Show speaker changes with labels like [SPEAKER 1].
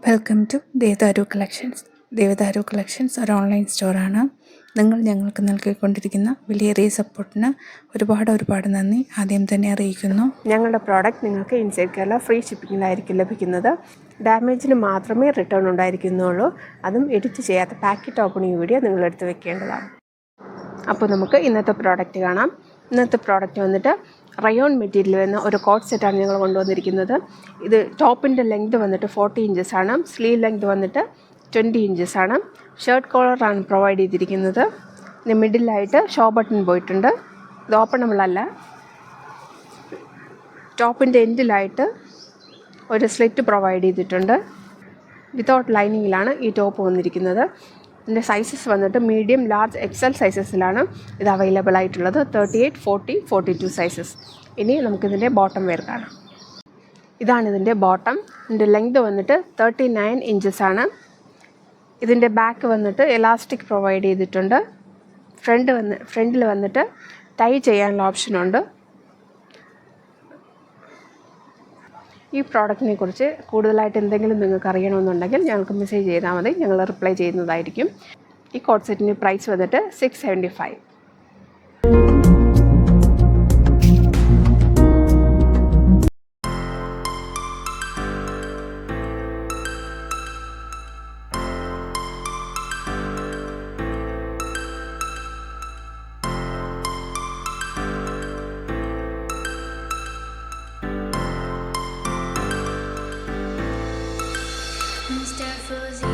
[SPEAKER 1] Welcome to ദേവദാരു collections. ദേവദാരു collections ഒരു ഓൺലൈൻ സ്റ്റോറാണ്. നിങ്ങൾ ഞങ്ങൾക്ക് നൽകിക്കൊണ്ടിരിക്കുന്ന വിലയേറിയ സപ്പോർട്ടിന് ഒരുപാട് നന്ദി ആദ്യം തന്നെ അറിയിക്കുന്നു.
[SPEAKER 2] ഞങ്ങളുടെ പ്രോഡക്റ്റ് നിങ്ങൾക്ക് ഇൻസൈഡ് കേരള ഫ്രീ ഷിപ്പിങ്ങിലായിരിക്കും ലഭിക്കുന്നത്. ഡാമേജിന് മാത്രമേ റിട്ടേൺ ഉണ്ടായിരിക്കുന്നുള്ളൂ. അതും എഡിറ്റ് ചെയ്യാത്ത പാക്കറ്റ് ഓപ്പണിംഗ് വീഡിയോ നിങ്ങൾ എടുത്ത് വെക്കേണ്ടതാണ്. അപ്പോൾ നമുക്ക് ഇന്നത്തെ പ്രോഡക്റ്റ് കാണാം. ഇന്നത്തെ പ്രോഡക്റ്റ് വന്നിട്ട് റയോൺ മെറ്റീരിയൽ എന്ന ഒരു കോട്ട് സെറ്റാണ് ഞങ്ങൾ കൊണ്ടുവന്നിരിക്കുന്നത്. ഇത് ടോപ്പിൻ്റെ ലെങ്ത് വന്നിട്ട് 40 ഇഞ്ചസ് ആണ്. സ്ലീവ് ലെങ്ത് വന്നിട്ട് 20 ഇഞ്ചസ് ആണ്. ഷർട്ട് കോളറാണ് പ്രൊവൈഡ് ചെയ്തിരിക്കുന്നത്. ഇതിന് മിഡിലായിട്ട് ഷോ ബട്ടൺ പോയിട്ടുണ്ട്. ഇത് ഓപ്പണബിൾ അല്ല. ടോപ്പിൻ്റെ എൻഡിലായിട്ട് ഒരു സ്ലിറ്റ് പ്രൊവൈഡ് ചെയ്തിട്ടുണ്ട്. വിതൗട്ട് ലൈനിങ്ങിലാണ് ഈ ടോപ്പ് വന്നിരിക്കുന്നത്. ഇതിൻ്റെ സൈസസ് വന്നിട്ട് മീഡിയം, ലാർജ്, എക്സൽ സൈസസിലാണ് ഇത് അവൈലബിൾ ആയിട്ടുള്ളത്. 38, 40, 42 സൈസസ്. ഇനി നമുക്കിതിൻ്റെ ബോട്ടം വെയർ കാണാം. ഇതാണ് ഇതിൻ്റെ ബോട്ടം. ഇതിൻ്റെ ലെങ്ത് വന്നിട്ട് 39 ഇഞ്ചസ് ആണ്. ഇതിൻ്റെ ബാക്ക് വന്നിട്ട് എലാസ്റ്റിക് പ്രൊവൈഡ് ചെയ്തിട്ടുണ്ട്. ഫ്രണ്ടിൽ വന്നിട്ട് ടൈ ചെയ്യാനുള്ള ഓപ്ഷനുണ്ട്. ഈ പ്രോഡക്റ്റിനെ കുറിച്ച് കൂടുതലായിട്ട് എന്തെങ്കിലും നിങ്ങൾക്ക് അറിയണമെന്നുണ്ടെങ്കിൽ ഞങ്ങൾക്ക് മെസ്സേജ് ചെയ്താൽ മതി. ഞങ്ങൾ റിപ്ലൈ ചെയ്യുന്നതായിരിക്കും. ഈ കോട്ട് സെറ്റിൻ്റെ പ്രൈസ് വന്നിട്ട് 675.
[SPEAKER 3] Mr. Fuzzy.